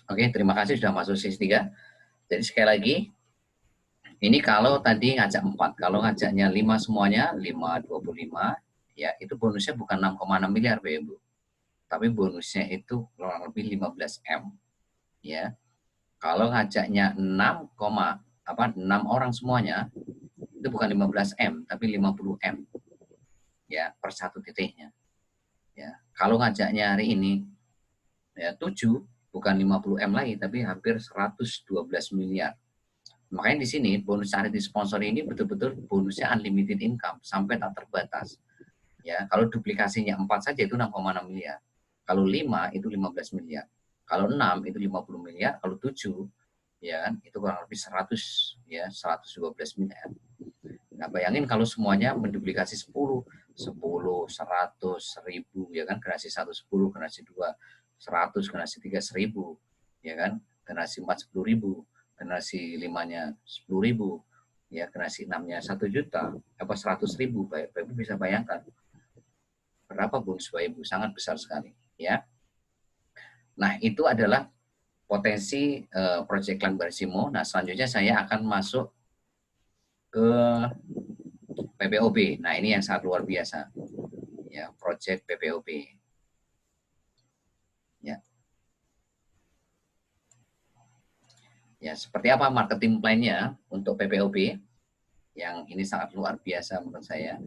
Oke, terima kasih sudah masuk sesi 3. Jadi sekali lagi, ini kalau tadi ngajak 4, kalau ngajaknya 5 semuanya, 5, 25, ya itu bonusnya bukan 6,6 miliar, Bapak Ibu. Tapi bonusnya itu kurang lebih 15 M. Ya. Kalau ngajaknya 6 orang semuanya, itu bukan 15 M, tapi 50 M. Ya, per satu titiknya. Ya. Kalau ngajaknya hari ini, ya 7, bukan 50 M lagi, tapi hampir 112 miliar. Makanya di sini bonus charity sponsor ini betul-betul bonusnya unlimited income sampai tak terbatas. Ya, kalau duplikasinya 4 saja itu 6,6 miliar. Kalau 5 itu 15 miliar. Kalau 6 itu 50 miliar, kalau 7 ya kan itu kurang lebih 100 ya 112 miliar. Nah, bayangin kalau semuanya menduplikasi 10, 100, 1000 ya kan, generasi 1 10, generasi 2 100, generasi 3 1000 ya kan, generasi 4 10.000, generasi 5-nya 10.000, ya generasi 6-nya 1 juta, apa 100.000, Bapak Ibu bisa bayangkan berapa bonus Bapak Ibu, sangat besar sekali ya. Nah, itu adalah potensi Project Clan Barsimo. Nah, selanjutnya saya akan masuk ke PPOB. Nah, ini yang sangat luar biasa. Ya, Project PPOB. Ya. Ya, seperti apa marketing plan-nya untuk PPOB? Yang ini sangat luar biasa menurut saya.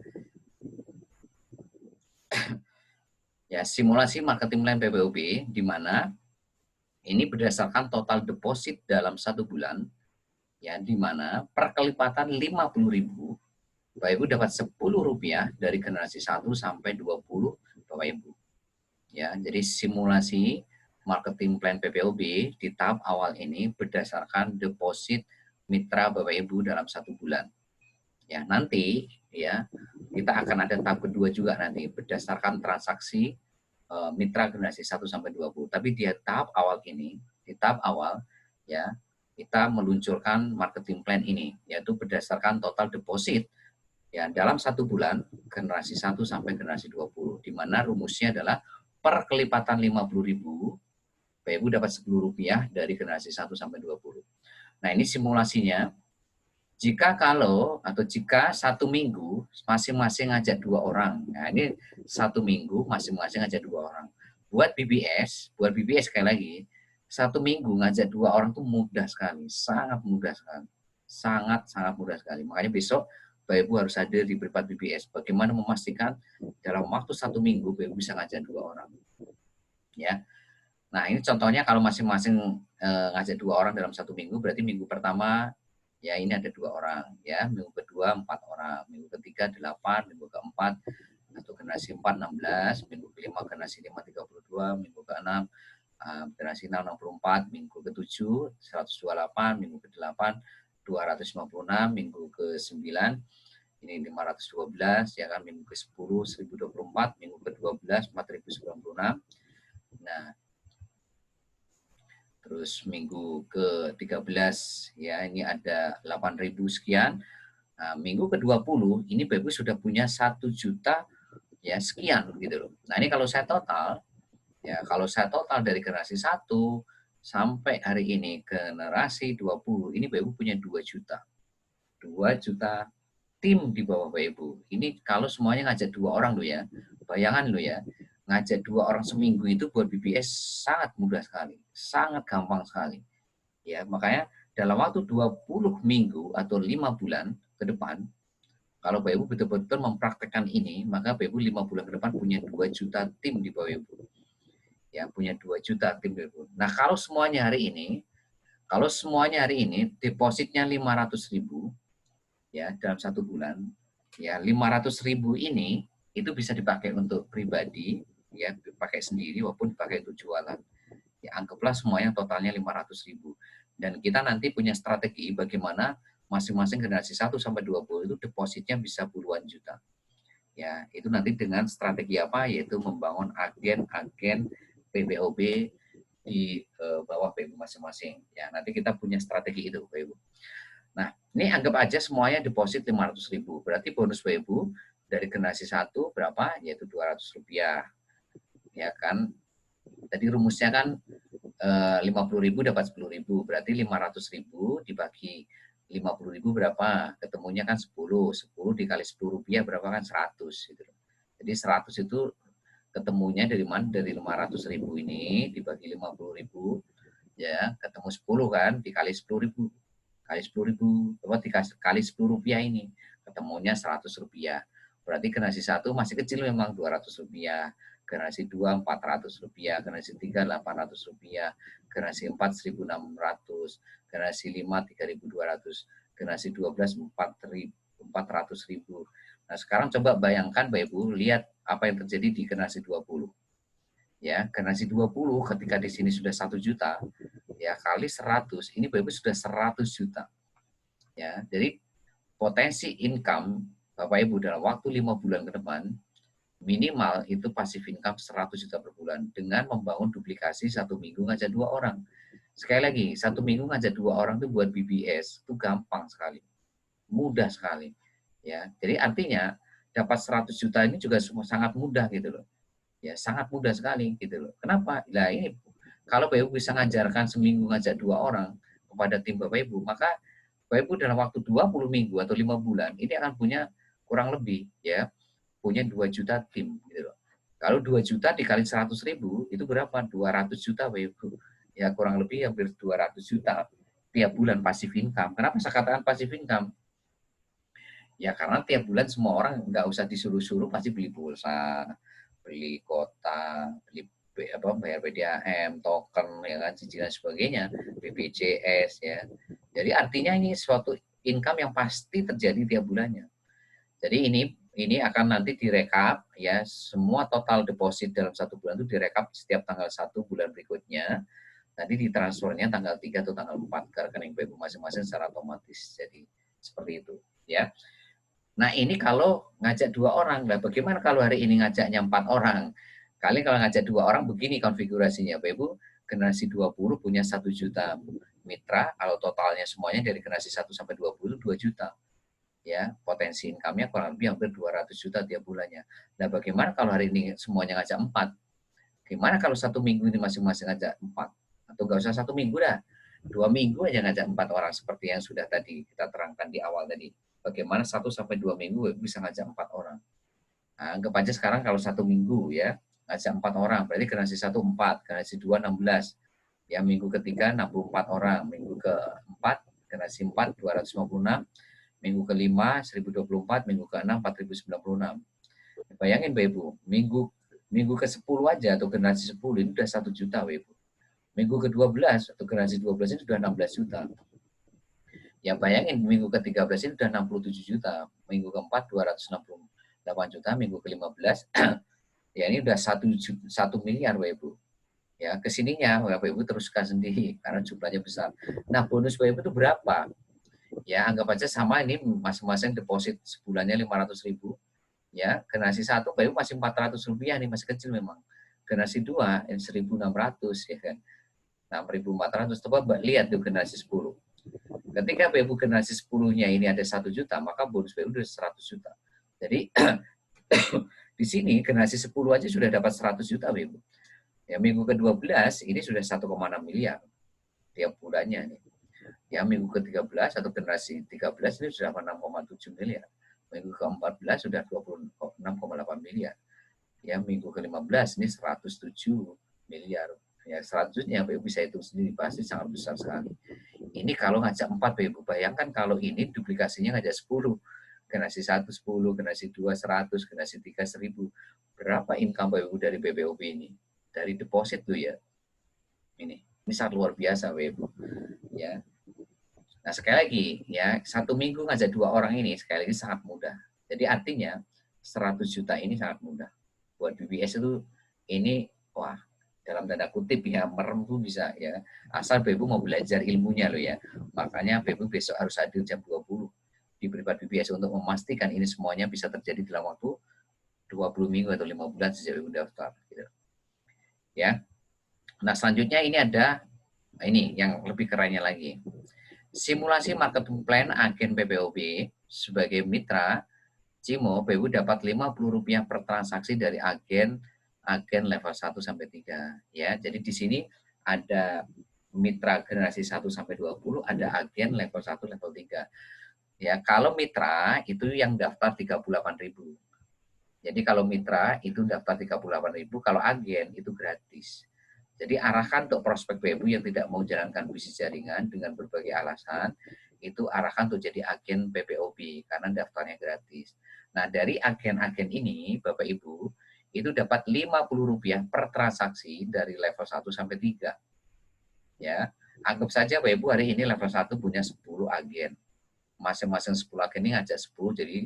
Ya, simulasi marketing plan PPOB di mana ini berdasarkan total deposit dalam 1 bulan, ya, di mana perkelipatan 50.000, Bapak Ibu dapat Rp10 dari generasi 1 sampai 20, Bapak Ibu. Ya, jadi simulasi marketing plan PPOB di tahap awal ini berdasarkan deposit mitra Bapak Ibu dalam 1 bulan. Ya, nanti ya kita akan ada tahap kedua juga nanti berdasarkan transaksi mitra generasi 1 sampai 20. Tapi di tahap awal ini, di tahap awal ya, kita meluncurkan marketing plan ini yaitu berdasarkan total deposit ya dalam 1 bulan generasi 1 sampai generasi 20, di mana rumusnya adalah per kelipatan 50.000 Bapak Ibu dapat Rp10 dari generasi 1 sampai 20. Nah, ini simulasinya. Jika 1 minggu masing-masing ngajak 2 orang. Nah, ini 1 minggu masing-masing ngajak 2 orang. Buat BBS sekali lagi, 1 minggu ngajak 2 orang itu mudah sekali, sangat mudah sekali. Sangat mudah sekali. Makanya besok Bapak Ibu harus hadir di berpat BBS. Bagaimana memastikan dalam waktu 1 minggu Bapak Ibu bisa ngajak 2 orang. Ya. Nah, ini contohnya kalau masing-masing ngajak 2 orang dalam 1 minggu, berarti minggu pertama ya ini ada 2 orang, ya minggu kedua 4 orang, minggu ketiga 8, minggu keempat atau generasi 4 16, minggu kelima generasi 5 32, minggu keenam generasi 6 64, minggu ke-7 128, minggu ke-8 256, minggu ke-9 ini 512 ya kan, minggu ke-10 1024, minggu ke-12 4096. Nah, terus minggu ke-13 ya ini ada 8.000 sekian. Nah, minggu ke-20 ini Bapak Ibu sudah punya 1 juta ya sekian gitu loh. Nah, ini kalau saya total dari generasi 1 sampai hari ini generasi 20 ini Bapak Ibu punya 2 juta. 2 juta tim di bawah Bapak Ibu. Ini kalau semuanya ngajak 2 orang loh ya. Bayangan loh ya. Ngajak 2 orang seminggu itu buat BBS sangat mudah sekali, sangat gampang sekali. Ya, makanya dalam waktu 20 minggu atau 5 bulan ke depan, kalau Bapak Ibu betul-betul mempraktekkan ini, maka Bapak Ibu 5 bulan ke depan punya 2 juta tim di bawah Ibu. Ya, punya 2 juta tim di bawah Ibu. Nah, kalau semuanya hari ini depositnya 500.000 ya dalam 1 bulan, ya 500.000 ini itu bisa dipakai untuk pribadi, ya dipakai sendiri maupun dipakai untuk jualan. Ya anggaplah semuanya totalnya 500.000. Dan kita nanti punya strategi bagaimana masing-masing generasi 1 sampai 20 itu depositnya bisa puluhan juta. Ya, itu nanti dengan strategi apa? Yaitu membangun agen-agen PPOB di bawah Bapak Ibu masing-masing. Ya, nanti kita punya strategi itu, Bapak Ibu. Nah, ini anggap aja semuanya deposit 500.000. Berarti bonus Bapak Ibu dari generasi 1 berapa? Yaitu Rp200. Ya kan? Tadi rumusnya kan 50.000 dapat 10.000, berarti 500.000 dibagi 50.000 berapa? Ketemunya kan 10 dikali Rp10 berapa kan 100 gitu. Jadi 100 itu ketemunya dari mana? Dari 500.000 ini dibagi 50.000 ya, ketemu 10 kan, dikali 10.000. Kali 10.000, coba dikali Rp10 ini, ketemunya Rp100. Berarti generasi 1 masih kecil memang Rp200, generasi 2 Rp400, generasi 3 Rp800, generasi 4 Rp1.600, generasi 5 Rp3.200, generasi 12 Rp400.000. Nah, sekarang coba bayangkan Bapak Ibu, lihat apa yang terjadi di generasi 20. Ya, generasi 20 ketika di sini sudah 1 juta, ya kali 100, ini Bapak Ibu sudah 100 juta. Ya, jadi potensi income Bapak Ibu dalam waktu 5 bulan ke depan minimal itu passive income 100 juta per bulan dengan membangun duplikasi 1 minggu ngajak 2 orang. Sekali lagi, 1 minggu ngajak 2 orang itu buat BBS itu gampang sekali. Mudah sekali. Ya, jadi artinya dapat 100 juta ini juga sangat mudah gitu loh. Ya, sangat mudah sekali gitu loh. Kenapa? Nah, ini kalau Bapak Ibu bisa ngajarkan seminggu ngajak 2 orang kepada tim Bapak Ibu, maka Bapak Ibu dalam waktu 20 minggu atau 5 bulan ini akan punya kurang lebih ya, punya 2 juta tim gitu loh. Kalau 2 juta dikali 100.000 itu berapa? 200 juta Bapak Ibu. Ya kurang lebih hampir 200 juta tiap bulan passive income. Kenapa saya katakan passive income? Ya karena tiap bulan semua orang nggak usah disuruh-suruh pasti beli pulsa, beli kota, beli bayar PDAM, token, ya kan, cicilan sebagainya, BPJS, ya. Jadi artinya ini suatu income yang pasti terjadi tiap bulannya. Jadi ini akan nanti direkap, ya, semua total deposit dalam 1 bulan itu direkap setiap tanggal 1 bulan berikutnya. Nanti ditransfernya tanggal 3 atau tanggal 4 ke rekening BU masing-masing secara otomatis. Jadi seperti itu, ya. Nah ini kalau ngajak 2 orang, nah bagaimana kalau hari ini ngajaknya 4 orang? Kali kalau ngajak 2 orang begini konfigurasinya, Bapak Ibu, generasi 20 punya 1 juta mitra, kalau totalnya semuanya dari generasi 1 sampai 20 2 juta. Ya, potensi income-nya kurang lebih hampir 200 juta tiap bulannya. Nah bagaimana kalau hari ini semuanya ngajak 4? Gimana kalau 1 minggu ini masing-masing ngajak 4? Atau nggak usah 1 minggu dah, 2 minggu aja ngajak 4 orang seperti yang sudah tadi kita terangkan di awal tadi. Bagaimana 1 sampai 2 minggu bisa ngajak 4 orang. Nah, anggap aja sekarang kalau 1 minggu ya, ngajak 4 orang, berarti generasi 1 4, generasi 2 16. Ya, minggu ketiga 64 orang, minggu keempat generasi 4 256, minggu kelima 1024, minggu ke-6 4096. Bayangin Bapak Ibu, minggu ke-10 aja atau generasi 10 ini udah 1 juta Bapak Ibu. Minggu ke-12 atau generasi 12 ini sudah 16 juta. Ya bayangin minggu ke-13 ini sudah 67 juta, minggu ke-4 268 juta, minggu ke-15 ya ini udah 1 miliar Bapak Ibu. Ya, kesininya Bapak Ibu teruskan sendiri karena jumlahnya besar. Nah, bonus Bapak Ibu itu berapa? Ya, anggap aja sama ini masing-masing deposit sebulannya 500.000. Ya, generasi 1 Bapak Ibu masih Rp400 nih, masih kecil memang. Generasi 2 yang 1.600 ya kan. 6.400, coba lihat tuh generasi 10. Ketika Bapak Ibu generasi 10-nya ini ada 1 juta, maka bonus Bapak Ibu sudah 100 juta. Jadi di sini generasi 10 aja sudah dapat 100 juta Bapak Ibu. Ya, minggu ke-12 ini sudah 1,6 miliar tiap bulannya nih. Ya, minggu ke-13 atau generasi 13 ini sudah 6,7 miliar. Minggu ke-14 sudah 26,8 miliar. Ya, minggu ke-15 ini 107 miliar. Ya, selanjutnya Bapak Ibu bisa hitung sendiri, pasti sangat besar sekali. Ini kalau ngajak 4 Bapak Ibu, bayangkan kalau ini duplikasinya ngajak 10. Generasi 1 10, generasi 2 100, generasi 3 1000. Berapa income Bapak Ibu dari BPOP ini? Dari deposit tuh ya. Ini sangat luar biasa Bapak Ibu. Ya. Nah, sekali lagi ya, 1 minggu ngajak 2 orang ini sekali lagi sangat mudah. Jadi artinya 100 juta ini sangat mudah. Buat BBS itu ini wah, dalam tanda kutip ya, merem tuh bisa ya. Asal Bapak Ibu mau belajar ilmunya loh ya. Makanya Bapak Ibu besok harus hadir jam 20 di Privat BBS untuk memastikan ini semuanya bisa terjadi dalam waktu 20 minggu atau 5 bulan sejak Ibu daftar. Gitu. Ya. Nah, selanjutnya ini ada ini yang lebih kerennya lagi. Simulasi marketing plan agen PPOB sebagai mitra Cimo, Bapak Ibu dapat Rp50 per transaksi dari agen level 1 sampai 3 ya. Jadi di sini ada mitra generasi 1 sampai 20, ada agen level 1, level 3. Ya, kalau mitra itu yang daftar 38.000. Jadi kalau mitra itu daftar 38.000, kalau agen itu gratis. Jadi arahkan untuk prospek BU yang tidak mau jalankan bisnis jaringan dengan berbagai alasan, itu arahkan untuk jadi agen PPOB karena daftarnya gratis. Nah, dari agen-agen ini, Bapak Ibu, itu dapat Rp50 per transaksi dari level 1 sampai 3. Ya, anggap saja Bapak Ibu hari ini level 1 punya 10 agen. Masing-masing 10 agen ini ngajak 10, jadi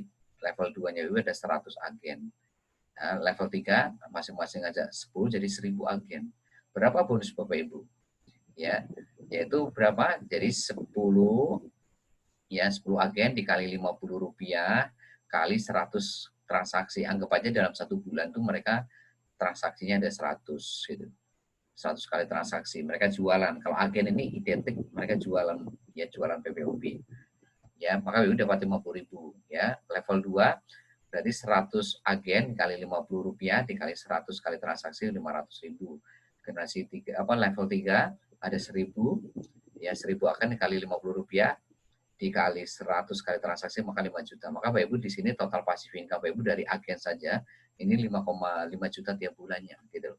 level 2-nya Bapak Ibu ada 100 agen. Nah, level 3 masing-masing ngajak 10 jadi 1000 agen. Berapa bonus Bapak Ibu? Ya, yaitu berapa? Jadi 10 ya 10 agen dikali Rp50 kali 100 transaksi. Anggap aja dalam 1 bulan tuh mereka transaksinya ada 100 gitu. 100 kali transaksi. Mereka jualan. Kalau agen ini identik mereka jualan, ya jualan PPOB. Ya, maka BU dapat Rp50.000 ya. Level 2 berarti 100 agen kali Rp50 dikali 100 kali transaksi Rp500.000. Generasi 3 level 3 ada 1.000 ya, 1.000 agen dikali Rp50 dikali 100 kali transaksi maka 5 juta. Maka Bapak Ibu di sini total passive income Bapak Ibu dari agen saja ini 5,5 juta tiap bulannya gitu.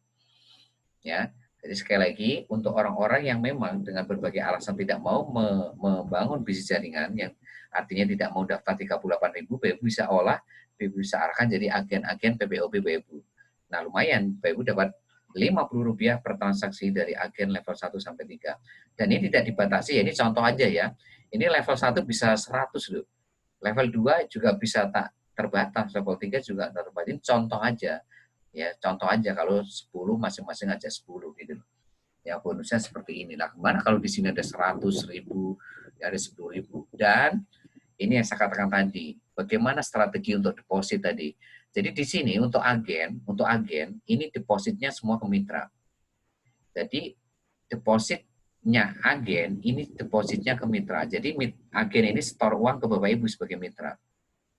Ya. Jadi sekali lagi untuk orang-orang yang memang dengan berbagai alasan tidak mau membangun bisnis jaringan yang artinya tidak mau daftar 38.000, Bapak Ibu bisa olah, Bapak Ibu bisa arahkan jadi agen-agen PPOB Bapak Ibu. Nah, lumayan Bapak Ibu dapat Rp50 per transaksi dari agen level 1 sampai 3. Dan ini tidak dibatasi, ya ini contoh aja ya. Ini level 1 bisa 100 loh. Level 2 juga bisa tak terbatas, level 3 juga terbatas. Ini contoh aja. Ya, contoh aja kalau 10 masing-masing aja 10 gitu. Ya, bonusnya seperti ini. Nah, kemana kalau di sini ada 100.000, ada 10.000. Dan ini yang saya katakan tadi, bagaimana strategi untuk deposit tadi. Jadi di sini untuk agen ini depositnya semua ke mitra. Jadi depositnya agen ini depositnya ke mitra. Jadi agen ini store uang ke Bapak Ibu sebagai mitra.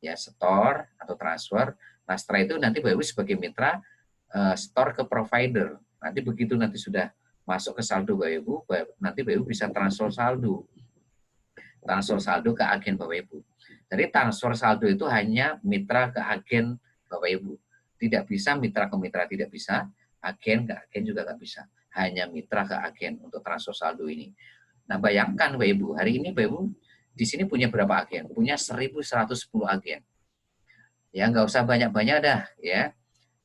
Ya, store atau transfer. Nah, setelah itu nanti Bapak Ibu sebagai mitra store ke provider. Nanti begitu nanti sudah masuk ke saldo Bapak Ibu, nanti Bapak Ibu bisa transfer saldo. Transfer saldo ke agen Bapak Ibu. Jadi transfer saldo itu hanya mitra ke agen Bapak Ibu. Tidak bisa mitra ke mitra, tidak bisa. Agen ke agen juga nggak bisa. Hanya mitra ke agen untuk transfer saldo ini. Nah, bayangkan Bapak Ibu, hari ini Bapak Ibu di sini punya berapa agen? Punya 1.110 agen. Ya, nggak usah banyak-banyak dah, ya.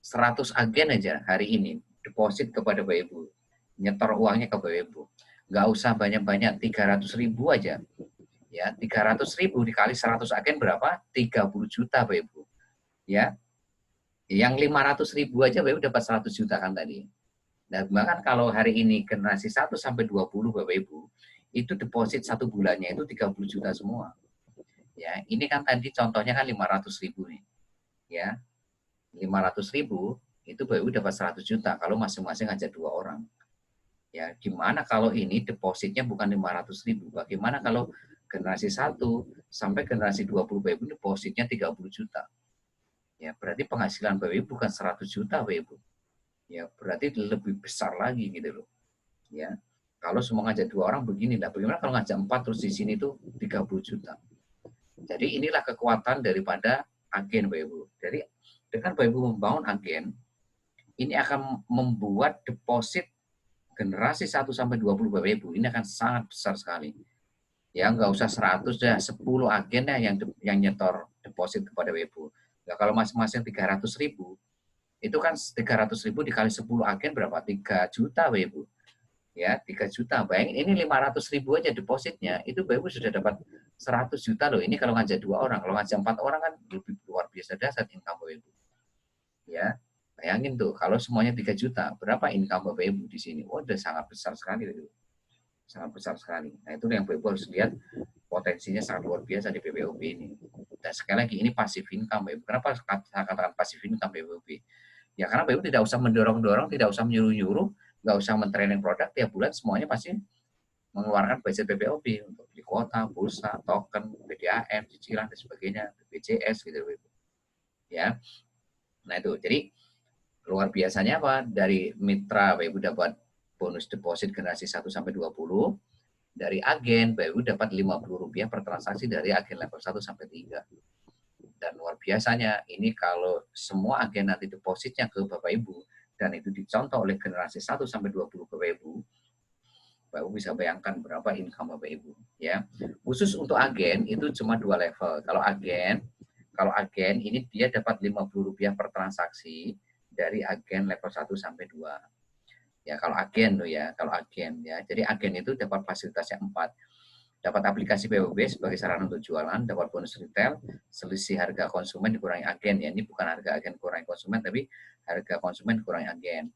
100 agen aja hari ini deposit kepada Bapak Ibu. Nyetor uangnya ke Bapak Ibu. Nggak usah banyak-banyak, 300.000 aja. Ya, 300.000 dikali 100 agen berapa? 30 juta Bapak Ibu. Ya. Yang 500.000 aja Bapak Ibu dapat 100 juta kan tadi. Nah, bahkan kalau hari ini generasi 1 sampai 20 Bapak Ibu, itu deposit 1 bulannya itu 30 juta semua. Ya, ini kan tadi contohnya kan 500.000 nih. Ya. 500.000 itu Bapak Ibu dapat 100 juta kalau masing-masing aja 2 orang. Ya, gimana kalau ini depositnya bukan 500.000? Bagaimana kalau generasi 1 sampai generasi 20 Bapak Ibu depositnya 30 juta? Ya, berarti penghasilan Bapak Ibu bukan 100 juta Bapak Ibu. Ya, berarti lebih besar lagi gitu loh. Ya. Kalau semua ngajak 2 orang begini lah. Bagaimana kalau ngajak 4 terus di sini tuh 30 juta? Jadi inilah kekuatan daripada agen Bapak Ibu. Jadi dengan Bapak Ibu membangun agen, ini akan membuat deposit generasi 1 sampai 20 Bapak Ibu ini akan sangat besar sekali. Ya, nggak usah 100 dah, 10 agen ya yang nyetor deposit kepada Bapak Ibu. Nah, kalau masing-masing 300.000, itu kan 300.000 dikali 10 agen berapa? 3 juta Bapak Ibu. Ya, 3 juta. Bayangin ini 500.000 aja depositnya, itu Bapak Ibu sudah dapat 100 juta loh. Ini kalau ngajak 2 orang, kalau ngajak 4 orang kan lebih luar biasa dasar income Bapak Ibu. Ya, bayangin tuh, kalau semuanya 3 juta, berapa income Bapak Ibu di sini? Oh, udah sangat besar sekali. Sangat besar sekali. Nah, itu yang Bapak Ibu harus lihat potensinya sangat luar biasa di PPOB ini. Dan sekali lagi, ini passive income Bapak Ibu. Kenapa saya katakan passive income PPOB? Ya, karena Bapak Ibu tidak usah mendorong-dorong, tidak usah menyuruh-nyuruh, nggak usah men-training produk, tiap bulan semuanya pasti mengeluarkan budget PPOB untuk beli kuota, pulsa, token, PDAM, cicilan, dan sebagainya, BPJS, gitu Bapak Ibu. Ya, nah itu. Jadi, luar biasanya apa? Dari mitra Bapak Ibu dapat bonus deposit generasi 1 sampai 20. Dari agen, Bapak Ibu dapat Rp50 per transaksi dari agen level 1 sampai 3. Dan luar biasanya, ini kalau semua agen nanti depositnya ke Bapak Ibu, dan itu dicontoh oleh generasi 1 sampai 20 Bapak Ibu bisa bayangkan berapa income Bapak Ibu. Ya. Khusus untuk agen, itu cuma 2 level. Kalau agen ini dia dapat Rp50 per transaksi dari agen level 1 sampai 2. Ya, kalau agen kalau agen ya. Jadi agen itu dapat fasilitasnya 4. Dapat aplikasi PWB sebagai sarana untuk jualan, dapat bonus retail, selisih harga konsumen dikurangi agen ya. Ini bukan harga agen kurangi konsumen, tapi harga konsumen dikurangi agen.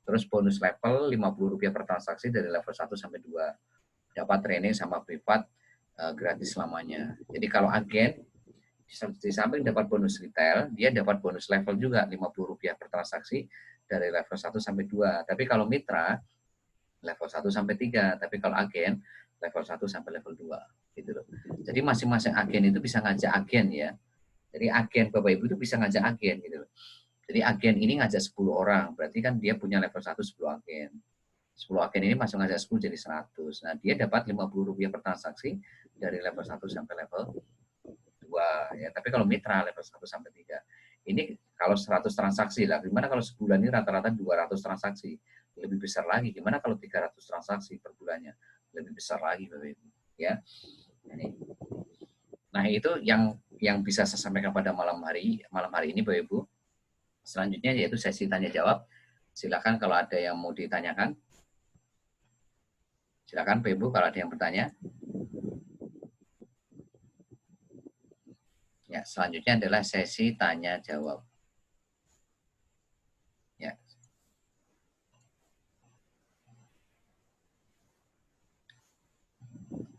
Terus bonus level Rp50 per transaksi dari level 1 sampai 2. Dapat training sama privat gratis selamanya. Jadi kalau agen di samping dapat bonus retail, dia dapat bonus level juga Rp50 per transaksi dari level 1 sampai 2. Tapi kalau mitra level 1 sampai 3, tapi kalau agen level 1 sampai level 2 gitu loh. Jadi masing-masing agen itu bisa ngajak agen ya. Jadi agen Bapak Ibu itu bisa ngajak agen gitu loh. Jadi agen ini ngajak 10 orang, berarti kan dia punya level 1 10 agen. 10 agen ini masuk ngajak 10 jadi 100. Nah, dia dapat Rp50 per transaksi dari level 1 sampai level 2 ya. Tapi kalau mitra level 1 sampai 3. Ini kalau 100 transaksi lah. Gimana kalau sebulan ini rata-rata 200 transaksi? Lebih besar lagi. Gimana kalau 300 transaksi per bulannya? Lebih besar lagi Bapak Ibu, ya. Nah, itu yang bisa saya sampaikan pada malam hari ini Bapak Ibu. Selanjutnya yaitu sesi tanya jawab. Silakan kalau ada yang mau ditanyakan. Silakan Bapak Ibu kalau ada yang bertanya. Ya, selanjutnya adalah sesi tanya jawab. Ya.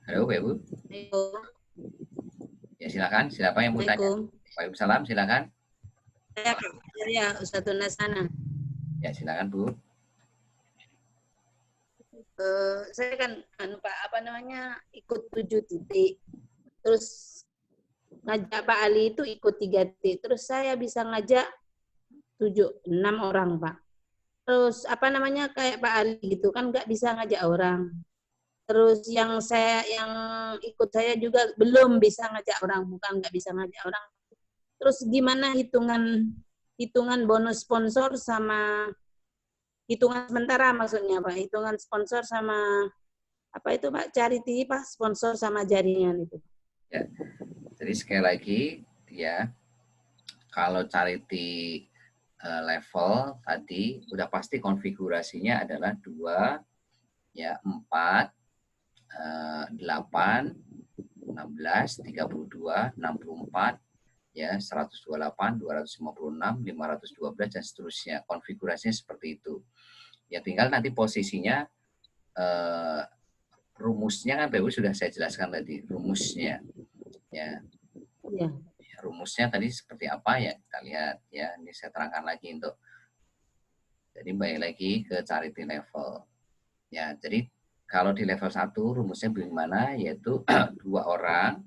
Halo, Bapak Ibu. Ya, silakan. Siapa yang mau tanya? Waalaikumsalam, silakan. Ya, Ustadz Nasana. Ya, silakan, Bu. Saya kan ikut 7 titik. Terus ngajak Pak Ali itu ikut 3 titik. Terus saya bisa ngajak 6 orang, Pak. Terus kayak Pak Ali gitu kan nggak bisa ngajak orang. Terus yang ikut saya juga belum bisa ngajak orang, bukan nggak bisa ngajak orang. Terus gimana hitungan bonus sponsor sama hitungan sementara maksudnya Pak, hitungan sponsor sama Pak, charity Pak, sponsor sama jaringan itu. Ya. Jadi sekali lagi ya, kalau charity level tadi udah pasti konfigurasinya adalah 2 ya 4 8 16 32 64 ya 128 256 512 dan seterusnya. Konfigurasinya seperti itu. Ya tinggal nanti posisinya rumusnya kan Bapak sudah saya jelaskan tadi rumusnya ya. Ya. Rumusnya tadi seperti apa ya kita lihat ya, ini saya terangkan lagi jadi balik lagi ke charity level ya. Jadi kalau di level 1 rumusnya bagaimana, yaitu 2 orang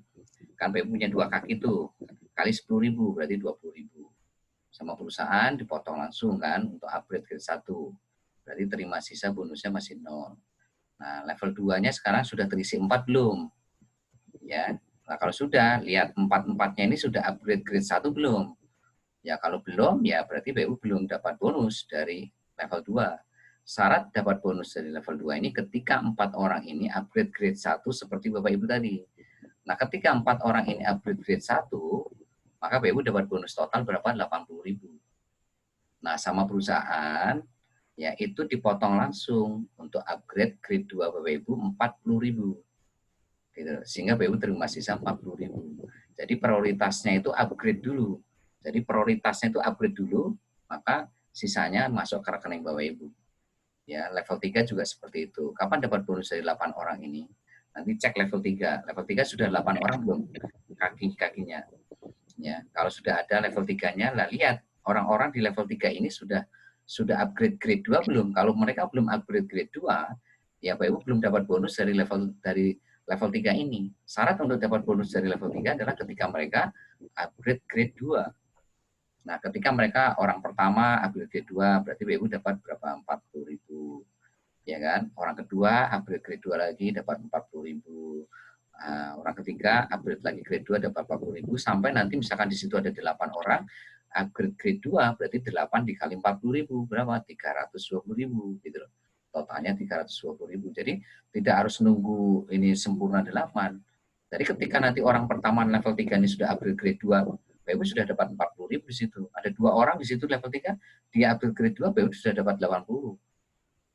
kan Bapak punya 2 kaki tuh kali 10.000 berarti 20.000 sama perusahaan dipotong langsung kan untuk upgrade ke 1 berarti terima sisa bonusnya masih 0. Nah, level 2-nya sekarang sudah terisi 4 belum? Ya. Nah, kalau sudah, lihat 4-4-nya ini sudah upgrade grade 1 belum? Ya, kalau belum, ya berarti BU belum dapat bonus dari level 2. Syarat dapat bonus dari level 2 ini ketika 4 orang ini upgrade grade 1 seperti Bapak Ibu tadi. Nah, ketika 4 orang ini upgrade grade 1, maka BU dapat bonus total berapa? 80.000. Nah, sama perusahaan, ya itu dipotong langsung untuk upgrade grade 2 Bapak Ibu 40.000. Gitu. Sehingga BU terima sisa 40.000. Jadi prioritasnya itu upgrade dulu. Jadi prioritasnya itu upgrade dulu, maka sisanya masuk ke rekening Bapak Ibu. Ya, level 3 juga seperti itu. Kapan dapat bonus dari 8 orang ini? Nanti cek level 3. Level 3 sudah 8 orang belum kaki-kakinya. Ya, kalau sudah ada level 3-nya, lah lihat orang-orang di level 3 ini sudah upgrade grade 2 belum? Kalau mereka belum upgrade grade 2, ya Bapak Ibu belum dapat bonus dari level 3 ini. Syarat untuk dapat bonus dari level 3 adalah ketika mereka upgrade grade 2. Nah, ketika mereka orang pertama upgrade grade 2, berarti BU dapat berapa? 40.000. ya kan? Orang kedua upgrade grade 2 lagi dapat 40.000. Orang ketiga upgrade lagi grade 2 dapat 40.000 sampai nanti misalkan di situ ada 8 orang, upgrade grade 2 berarti 8 dikali 40.000 berapa? 320.000 gitu loh. Totalnya 320.000. Jadi tidak harus nunggu ini sempurna 8. Jadi ketika nanti orang pertama level 3 ini sudah upgrade grade 2, PU sudah dapat 40.000 di situ. Ada 2 orang di situ level 3, dia upgrade grade 2, PU sudah dapat 80.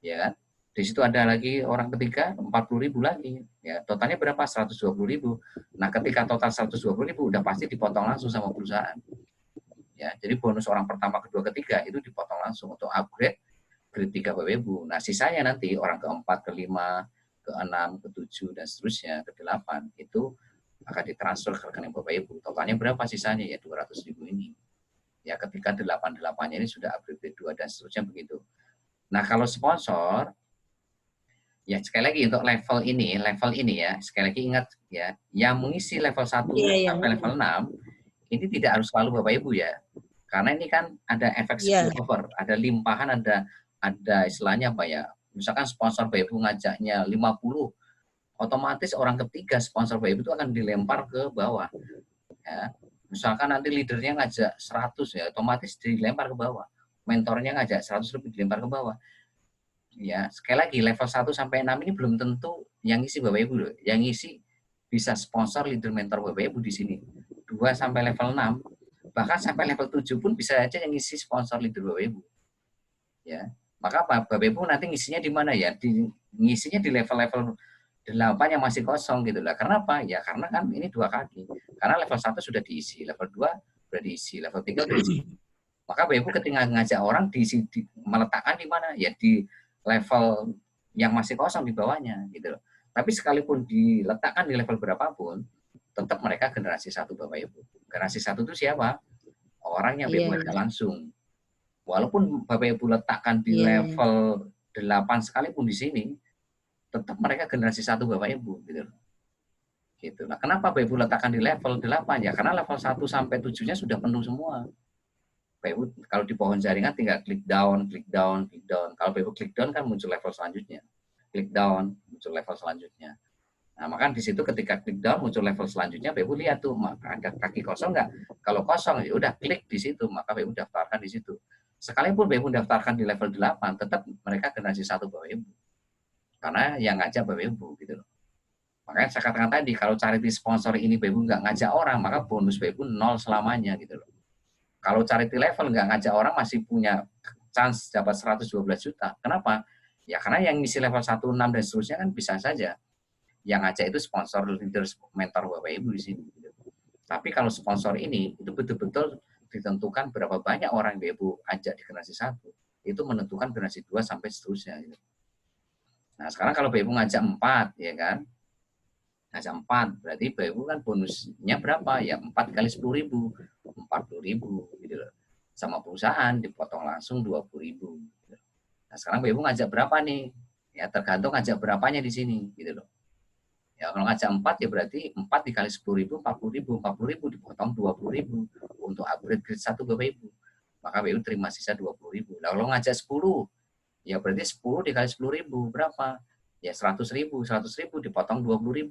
Ya kan? Di situ ada lagi orang ketiga 40.000 lagi. Ya, totalnya berapa? 120.000. Nah, ketika total 120.000 udah pasti dipotong langsung sama perusahaan. Ya, jadi bonus orang pertama, kedua, ketiga itu dipotong langsung untuk upgrade grade 3 Bapak Ibu. Nah, sisanya nanti orang keempat, kelima, keenam, ketujuh dan seterusnya ke 8 itu akan ditransfer ke rekening Bapak Ibu. Totalnya berapa sisanya? Ya 200.000 ini. Ya, ketika 8-8-nya ini sudah upgrade grade 2 dan seterusnya begitu. Nah, kalau sponsor ya sekali lagi untuk level ini ya, sekali lagi ingat ya, yang mengisi level 1 sampai level 6 ini tidak harus selalu Bapak Ibu ya. Karena ini kan ada efek spillover, ada limpahan, ada istilahnya apa ya? Misalkan sponsor Bapak Ibu ngajaknya 50, otomatis orang ketiga sponsor Bapak Ibu itu akan dilempar ke bawah. Ya. Misalkan nanti leadernya ngajak 100 ya, otomatis dilempar ke bawah. Mentornya ngajak 100 lebih dilempar ke bawah. Ya, sekali lagi level 1 sampai 6 ini belum tentu yang isi Bapak Ibu loh. Yang isi bisa sponsor leader mentor Bapak Ibu di sini. 2 sampai level 6, bahkan sampai level 7 pun bisa aja yang isi sponsor leader Bapak Ibu. Ya. Maka Bapak Ibu nanti ngisinya di mana ya? Ngisinya di level-level 8 yang masih kosong gitu lah. Karena apa? Ya karena kan ini 2 kali. Karena level 1 sudah diisi, level 2 sudah diisi, level 3 sudah diisi. Maka Bapak Ibu ketika ngajak orang diisi, meletakkan di mana? Ya di level yang masih kosong di bawahnya gitu loh. Tapi sekalipun diletakkan di level berapapun, tetap mereka generasi 1 Bapak Ibu. Generasi 1 itu siapa? Orang yang Bapak Ibu ajak langsung. Walaupun Bapak Ibu letakkan di level 8 sekalipun di sini, tetap mereka generasi 1 Bapak Ibu gitu loh. Gitu. Nah, kenapa Bapak Ibu letakkan di level 8? Ya karena level 1 sampai 7-nya sudah penuh semua. Bapak Ibu kalau di pohon jaringan tinggal klik down, klik down, klik down. Kalau Bapak Ibu klik down kan muncul level selanjutnya. Klik down, muncul level selanjutnya. Nah, maka di situ ketika klik down muncul level selanjutnya, Bapak Ibu lihat tuh ada kaki kosong nggak? Kalau kosong ya udah klik di situ, maka Bapak Ibu daftarkan di situ. Sekalipun Bapak Ibu daftarkan di level 8, tetap mereka generasi 1 Bapak Ibu. Karena yang ngajak Bapak Ibu gitu loh. Makanya saya katakan tadi, kalau charity sponsor ini Bapak Ibu nggak ngajak orang, maka bonus Bapak Ibu 0 selamanya gitu loh. Kalau charity level nggak ngajak orang masih punya chance dapat 112 juta. Kenapa? Ya karena yang ngisi level 1, 6 dan seterusnya kan bisa saja. Yang ngajak itu sponsor, leader, mentor Bapak Ibu di sini. Tapi kalau sponsor ini itu betul-betul ditentukan berapa banyak orang yang Ibu ajak di generasi 1. Itu menentukan generasi 2 sampai seterusnya. Nah sekarang kalau Ibu ngajak 4, ya kan? Ngajak 4, berarti Ibu kan bonusnya berapa? Ya 4 kali 10.000. 40.000 gitu loh. Sama perusahaan dipotong langsung 20.000. Nah, sekarang Ibu ngajak berapa nih? Ya tergantung ngajak berapanya di sini gitu loh. Ya kalau ngajak 4 ya berarti 4 dikali 10.000, 40.000, 40.000 dipotong 20.000 untuk upgrade grade 1 Bapak Ibu. Maka Bapak Ibu terima sisa 20.000. Nah, kalau ngajak 10, ya berarti 10 dikali 10.000 berapa? Ya 100.000, 100.000 dipotong 20.000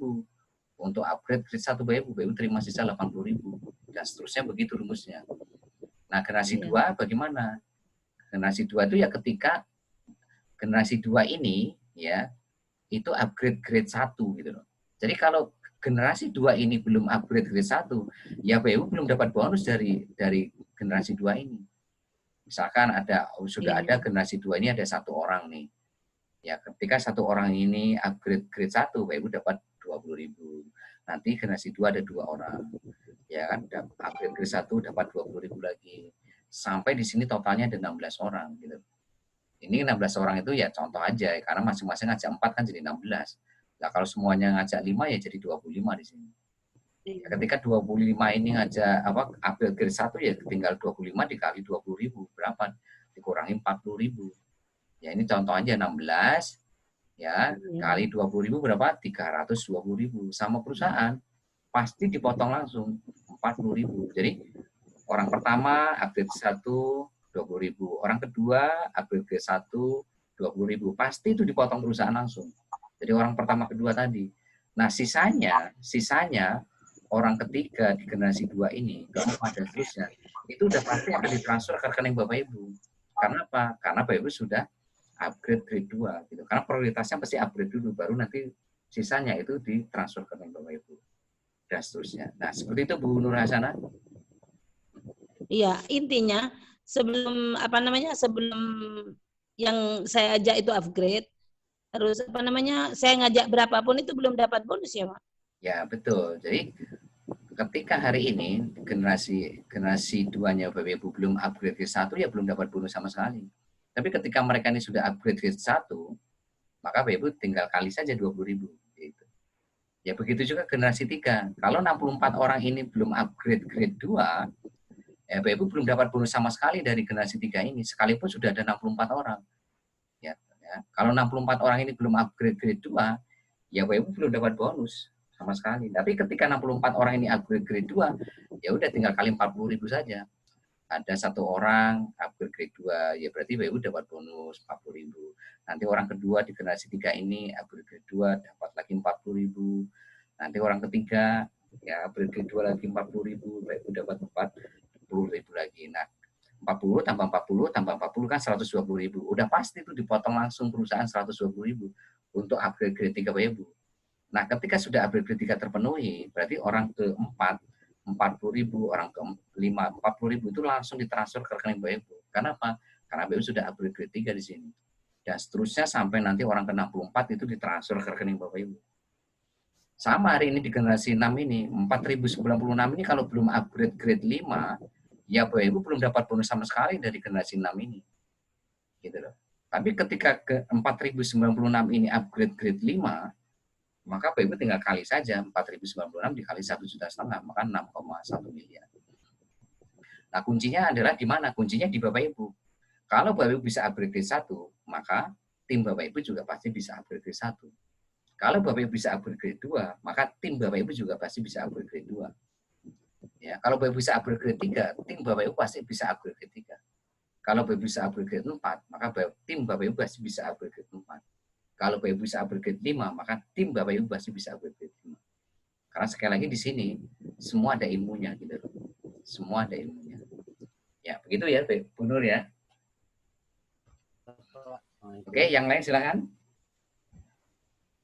untuk upgrade grade 1 Bapak Ibu. Bapak Ibu terima sisa 80.000 dan seterusnya begitu rumusnya. Nah, generasi 2 bagaimana? Generasi 2 itu ya ketika generasi 2 ini ya itu upgrade grade 1 gitu loh. Jadi kalau generasi 2 ini belum upgrade grade 1, ya BU belum dapat bonus dari generasi 2 ini. Misalkan sudah ada generasi 2 ini ada 1 orang nih. Ya ketika 1 orang ini upgrade grade 1, BU dapat 20.000. Nanti generasi 2 ada 2 orang. Ya kan upgrade grade 1 dapat 20.000 lagi. Sampai di sini totalnya ada 16 orang gitu. Ini 16 orang itu ya contoh aja karena masing-masing ngajak 4 kan jadi 16. Nah, kalau semuanya ngajak 5 ya jadi 25 di sini. Ya, ketika 25 ini ngajak upgrade grade 1 ya tinggal 25 dikali 20.000 berapa? Dikurangi 40.000. Ya ini contoh aja 16 ya kali 20.000 berapa? 320.000 sama perusahaan pasti dipotong langsung 40.000. Jadi orang pertama upgrade 1 20.000, orang kedua upgrade grade 1 20.000. Pasti itu dipotong perusahaan langsung. Jadi orang pertama kedua tadi. Nah, sisanya orang ketiga di generasi 2 ini, keempat dan seterusnya, itu udah pasti akan ditransfer ke rekening Bapak Ibu. Karena apa? Karena Bapak Ibu sudah upgrade grade 2 gitu. Karena prioritasnya pasti upgrade dulu, baru nanti sisanya itu ditransfer ke rekening Bapak Ibu dan seterusnya. Nah, seperti itu Bu Nur Hasana. Iya, intinya sebelum sebelum yang saya ajak itu upgrade, terus saya ngajak berapapun itu belum dapat bonus ya, Pak? Ya, betul. Jadi ketika hari ini generasi 2-nya Bapak Ibu belum upgrade ke 1, ya belum dapat bonus sama sekali. Tapi ketika mereka ini sudah upgrade ke 1, maka Bapak Ibu tinggal kali saja 20.000 gitu. Ya begitu juga generasi 3. Kalau 64 orang ini belum upgrade grade 2, ya Bapak Ibu belum dapat bonus sama sekali dari generasi 3 ini, sekalipun sudah ada 64 orang. Ya. Kalau 64 orang ini belum upgrade grade 2, ya Bapak Ibu belum dapat bonus sama sekali. Tapi ketika 64 orang ini upgrade grade 2, ya udah tinggal kali 40.000 saja. Ada 1 orang upgrade grade 2, ya berarti Bapak Ibu dapat bonus 40.000. Nanti orang kedua di generasi 3 ini upgrade grade 2 dapat lagi 40.000. Nanti orang ketiga ya upgrade grade 2 lagi 40.000, Bapak Ibu dapat 40.000 lagi. Nah, 40 tambah 40 tambah 40 kan 120.000. Udah pasti itu dipotong langsung perusahaan 120.000 untuk upgrade grade 3 Bapak Ibu. Nah, ketika sudah upgrade grade 3 terpenuhi, berarti orang keempat 40.000, orang kelima 40.000 itu langsung ditransfer ke rekening Bapak Ibu. Karena apa? Karena Bapak Ibu sudah upgrade grade 3 di sini. Dan seterusnya sampai nanti orang ke-64 itu ditransfer ke rekening Bapak Ibu. Sama hari ini di generasi 6 ini, 4.096 ini kalau belum upgrade grade 5, ya Bapak Ibu belum dapat bonus sama sekali dari generasi 6 ini. Gitu loh. Tapi ketika ke 4.096 ini upgrade grade 5, maka Bapak Ibu tinggal kali saja 4.096 dikali 1,5 juta, maka 6,1 miliar. Nah, kuncinya adalah di mana? Kuncinya di Bapak Ibu. Kalau Bapak Ibu bisa upgrade grade 1, maka tim Bapak Ibu juga pasti bisa upgrade grade 1. Kalau Bapak Ibu bisa upgrade grade 2, maka tim Bapak Ibu juga pasti bisa upgrade grade 2. Ya, kalau Bapak Ibu bisa upgrade grade 3, tim Bapak Ibu pasti bisa upgrade grade 3. Kalau Bapak Ibu bisa upgrade grade 4, maka tim Bapak Ibu pasti bisa upgrade grade 4. Kalau Bapak Ibu bisa upgrade grade 5, maka tim Bapak Ibu pasti bisa upgrade grade 5. Karena sekali lagi di sini, semua ada ilmunya gitu loh. Semua ada ilmunya. Ya, begitu ya, Bu Nur ya. Oke, yang lain silakan.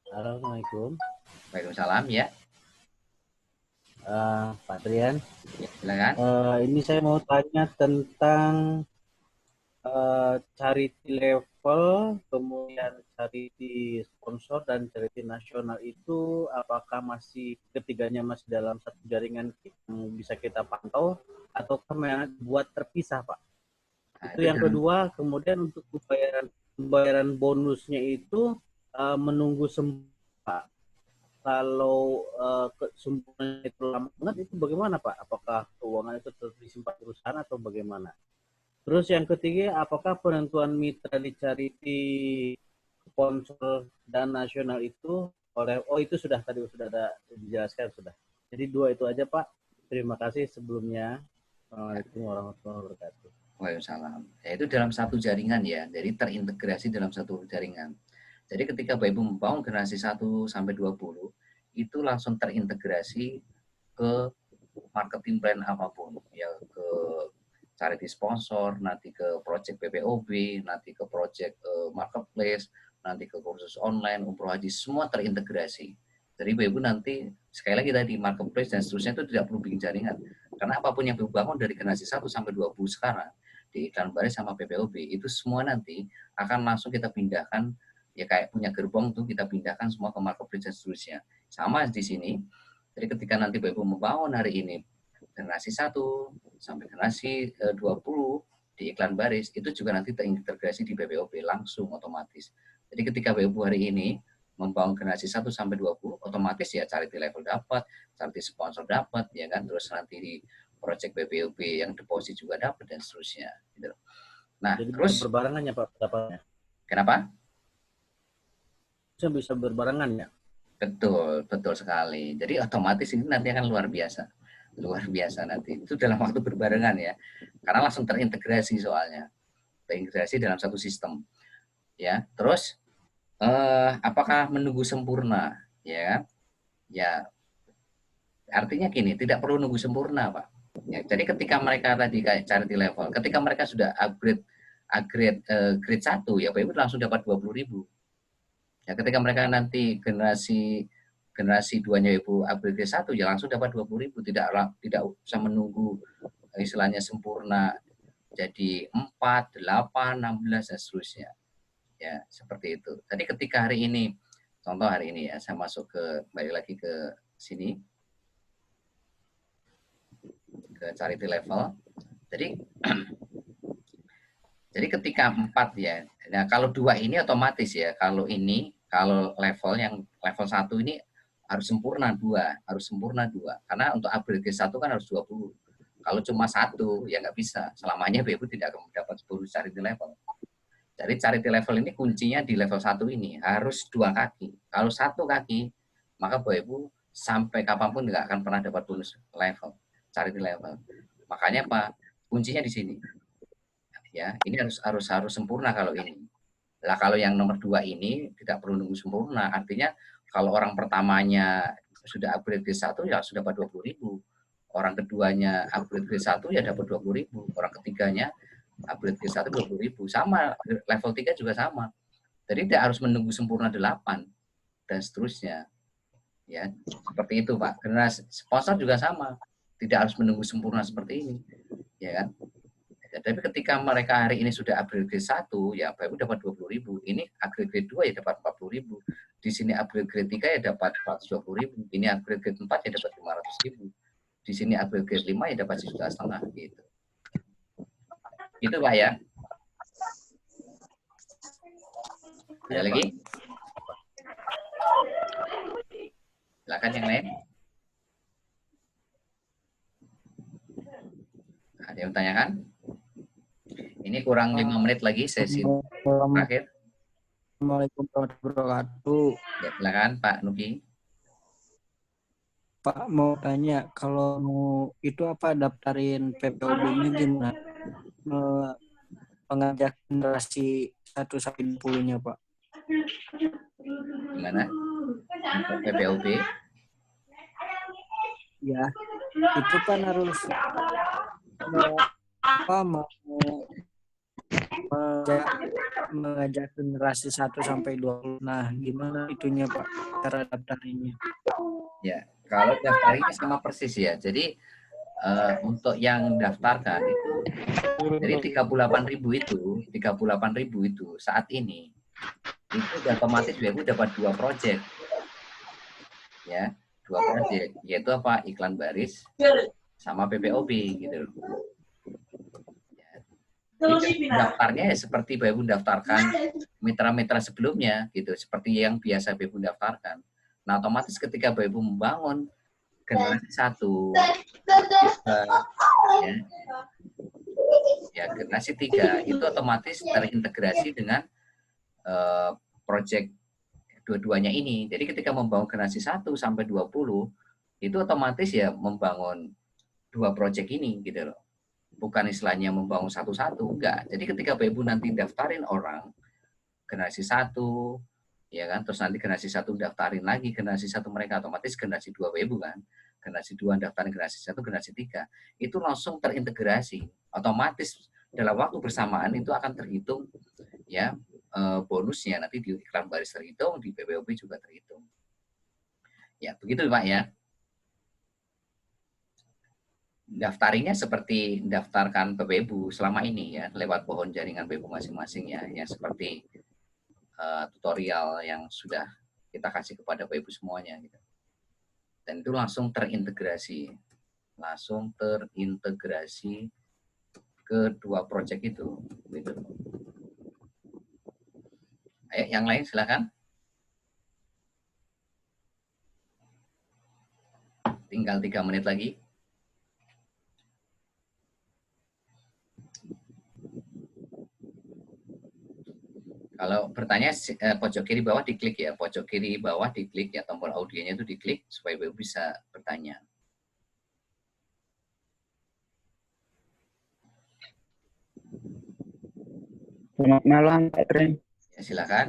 Assalamualaikum. Waalaikumsalam ya. Pak Trian. Ya, silakan. Ini saya mau tanya tentang charity level, kemudian charity sponsor dan charity nasional itu apakah masih ketiganya masih dalam satu jaringan yang bisa kita pantau ataukah buat terpisah, Pak? Nah, itu yang kedua. Kemudian untuk pembayaran bonusnya itu menunggu Pak. Kalau sumbernya itu lama banget, itu bagaimana Pak? Apakah keuangan itu tetap disimpan perusahaan atau bagaimana? Terus yang ketiga, apakah penentuan mitra di charity sponsor dan nasional itu itu sudah ada dijelaskan sudah. Jadi 2 itu aja Pak. Terima kasih sebelumnya. Assalamualaikum warahmatullahi wabarakatuh. Waalaikumsalam. Ya, itu dalam satu jaringan ya, jadi terintegrasi dalam satu jaringan. Jadi ketika Bapak Ibu membangun generasi 1 sampai 20, itu langsung terintegrasi ke marketing plan apapun, ya ke charity sponsor, nanti ke project PPOB, nanti ke project marketplace, nanti ke kursus online, umroh haji, semua terintegrasi. Jadi Bapak Ibu nanti, sekali lagi tadi, marketplace dan seterusnya itu tidak perlu bikin jaringan. Karena apapun yang Bapak bangun dari generasi 1 sampai 20 sekarang, di iklan baris sama PPOB, itu semua nanti akan langsung kita pindahkan, ya kayak punya gerbong tuh kita pindahkan semua ke marketplace dan seterusnya. Sama di sini, jadi ketika nanti Bapak Ibu membangun hari ini generasi 1 sampai generasi 20 di iklan baris, itu juga nanti terintegrasi di PPOB langsung otomatis. Jadi ketika Bapak Ibu hari ini membangun generasi 1 sampai 20, otomatis ya charity level dapat, charity sponsor dapat, ya kan, terus nanti di project PPOB yang deposit juga dapat dan seterusnya. Gitu. Nah, jadi terus berbarengan ya Pak pendapatnya. Kenapa? Bisa berbarengan ya. Betul, betul sekali. Jadi otomatis ini nanti akan luar biasa nanti. Itu dalam waktu berbarengan ya, karena langsung terintegrasi soalnya, terintegrasi dalam satu sistem. Ya, terus apakah menunggu sempurna? Ya, ya artinya gini, tidak perlu nunggu sempurna, Pak. Ya, jadi ketika mereka tadi kayak charity level, ketika mereka sudah grade 1, ya Pak Ibu langsung dapat 20.000. Ya, ketika mereka nanti generasi 2-nya Ibu upgrade grade 1, ya langsung dapat 20.000, tidak usah menunggu istilahnya sempurna jadi 4, 8, 16 dan seterusnya. Ya, seperti itu. Jadi ketika hari ini, contoh hari ini ya, saya masuk balik lagi ke sini, ke charity level. Jadi ketika 4 ya, nah kalau 2 ini otomatis ya, kalau level yang level 1 ini harus sempurna 2, karena untuk upgrade ke 1 kan harus 20. Kalau cuma 1 ya nggak bisa, selamanya BU tidak akan mendapat 10 charity level. Jadi charity level ini kuncinya di level 1 ini, harus 2 kaki. Kalau 1 kaki, maka Bapak Ibu sampai kapanpun nggak akan pernah dapat bonus level, charity level. Makanya Pak, kuncinya di sini. Ya, ini harus sempurna kalau ini. Lah kalau yang nomor 2 ini tidak perlu nunggu sempurna, artinya kalau orang pertamanya sudah upgrade grade 1 ya sudah dapat 20.000. Orang keduanya upgrade grade 1 ya dapat 20.000. Orang ketiganya upgrade grade 1 20.000. Sama, level 3 juga sama. Jadi tidak harus menunggu sempurna 8 dan seterusnya. Ya, seperti itu, Pak. Karena sponsor juga sama. Tidak harus menunggu sempurna seperti ini. Ya kan? Ya, tapi ketika mereka hari ini sudah upgrade grade 1, ya Bapak Ibu dapat 20.000. Ini upgrade grade 2 ya dapat 40.000. Di sini upgrade grade 3 ya dapat 420.000. Ini upgrade grade 4 ya dapat 500.000. Di sini upgrade grade 5 ya dapat 1,5 juta gitu. Gitu Pak ya. Ada lagi? Silakan yang lain. Ada yang tanyakan? Ini kurang 5 menit lagi sesi terakhir. Assalamualaikum warahmatullahi wabarakatuh. Ya, silakan Pak Nugi. Pak mau tanya, kalau itu apa daftarin PPOB-nya gimana? Pengajak generasi 1 sampai 20-nya, Pak. Gimana? Untuk PPOB? Ya, itu kan harus mengajak generasi 1 sampai 20. Nah, gimana itunya, Pak? Cara daftarinnya? Ya, kalau daftarnya sama persis ya. Jadi untuk yang daftarkan itu dari 38.000 itu saat ini itu otomatis Ibu dapat 2 project. Ya, 2 project, yaitu apa? Iklan baris sama PPOB gitu loh. Jadi daftarnya ya seperti Ibu daftarkan mitra-mitra sebelumnya gitu, seperti yang biasa Ibu daftarkan. Nah, otomatis ketika Ibu membangun generasi 1, ya generasi 3 itu otomatis terintegrasi dengan project dua-duanya ini. Jadi ketika membangun generasi 1 sampai 20 itu otomatis ya membangun 2 project ini gitu loh. Bukan istilahnya membangun satu-satu, enggak. Jadi ketika Ibu nanti daftarin orang generasi 1, ya kan, terus nanti generasi 1 daftarin lagi generasi 1 mereka, otomatis generasi 2 Ibu kan. Generasi 2 daftarin generasi 1, generasi 3. Itu langsung terintegrasi. Otomatis dalam waktu bersamaan itu akan terhitung ya bonusnya, nanti di iklan baris terhitung, di PPOB juga terhitung. Ya, begitu Pak ya. Daftarinya seperti daftarkan PPBU selama ini ya, lewat pohon jaringan PPBU masing-masing ya, yang seperti tutorial yang sudah kita kasih kepada PPBU semuanya gitu. Dan itu langsung terintegrasi ke 2 project itu gitu. Ayo yang lain silakan. Tinggal 3 menit lagi. Kalau bertanya pojok kiri bawah diklik ya, pojok kiri bawah diklik ya, tombol audionya itu diklik supaya Ibu bisa bertanya. Selamat malam Pak Tren. Ya,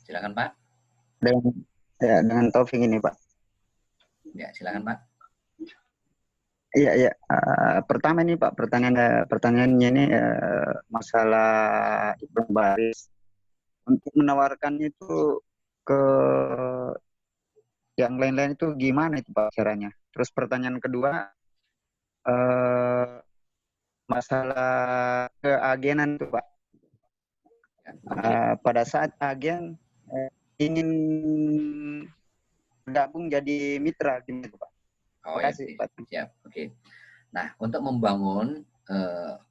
silakan Pak. Dengan Taufik ini Pak. Ya, silakan Pak. Iya. Pertama ini Pak, pertanyaannya ini masalah Ibnu Baris. Untuk menawarkannya itu ke yang lain-lain itu gimana itu Pak caranya? Terus pertanyaan kedua, masalah keagenan itu Pak. Pada saat agen ingin bergabung jadi mitra gitu Pak. Oh Terima ya, kasih Pak. siap. Oke. Nah, untuk membangun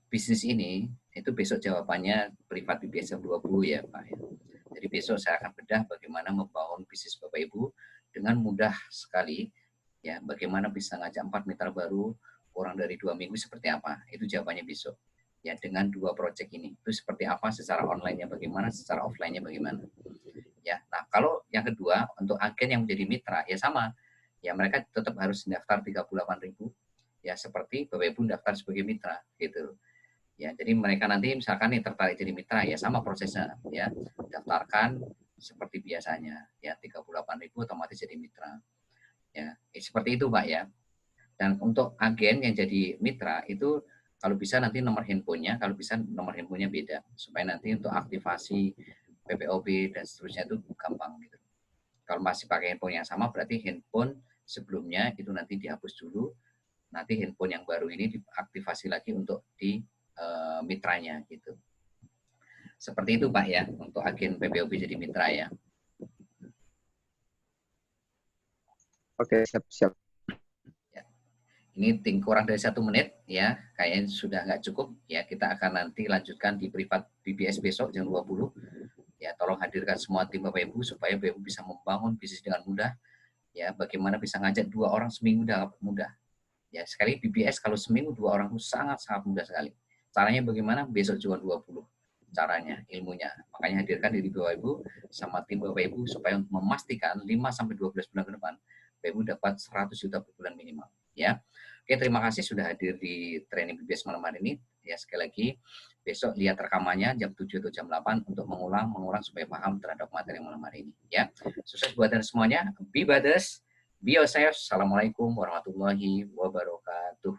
bisnis ini, itu besok jawabannya privat BBS 20 ya Pak. Jadi besok saya akan bedah bagaimana membangun bisnis Bapak Ibu dengan mudah sekali. Ya, bagaimana bisa ngajak 4 mitra baru kurang dari 2 minggu seperti apa? Itu jawabannya besok. Ya, dengan 2 proyek ini. Itu seperti apa secara online-nya bagaimana, secara offline-nya bagaimana. Ya, nah kalau yang kedua untuk agen yang menjadi mitra ya sama. Ya mereka tetap harus daftar 38.000 ya seperti Bapak Ibu daftar sebagai mitra gitu. Ya, jadi mereka nanti misalkan nih tertarik jadi mitra ya sama prosesnya ya. Daftarkan seperti biasanya ya 38.000 otomatis jadi mitra. Ya, seperti itu Pak ya. Dan untuk agen yang jadi mitra itu kalau bisa nanti nomor handphonenya, kalau bisa nomor handphonenya beda supaya nanti untuk aktivasi PPOB dan seterusnya itu gampang gitu. Kalau masih pakai handphone yang sama berarti handphone sebelumnya itu nanti dihapus dulu, nanti handphone yang baru ini diaktifasi lagi untuk di mitranya gitu. Seperti itu Pak ya untuk agen PPOB jadi mitra ya. Oke, siap. Ini kurang dari 1 menit ya, kayaknya sudah nggak cukup ya. Kita akan nanti lanjutkan di privat BBS besok jam 20. Ya, tolong hadirkan semua tim Bapak Ibu supaya Bapak Ibu bisa membangun bisnis dengan mudah. Ya, bagaimana bisa ngajak 2 orang seminggu dapat mudah. Ya, sekali BBS kalau seminggu 2 orang itu sangat-sangat mudah sekali. Caranya bagaimana? Besok juga 20 caranya, ilmunya. Makanya hadirkan diri Bapak Ibu sama tim Bapak Ibu supaya memastikan 5 sampai 12 bulan ke depan Bapak Ibu dapat 100 juta per bulan minimal, ya. Oke, terima kasih sudah hadir di training BBS malam hari ini. Ya, sekali lagi besok lihat rekamannya jam 7 atau jam 8 untuk mengulang supaya paham terhadap materi malam hari ini, ya. Sukses buat dan semuanya. Be Brothers, be yourself. Assalamualaikum warahmatullahi wabarakatuh.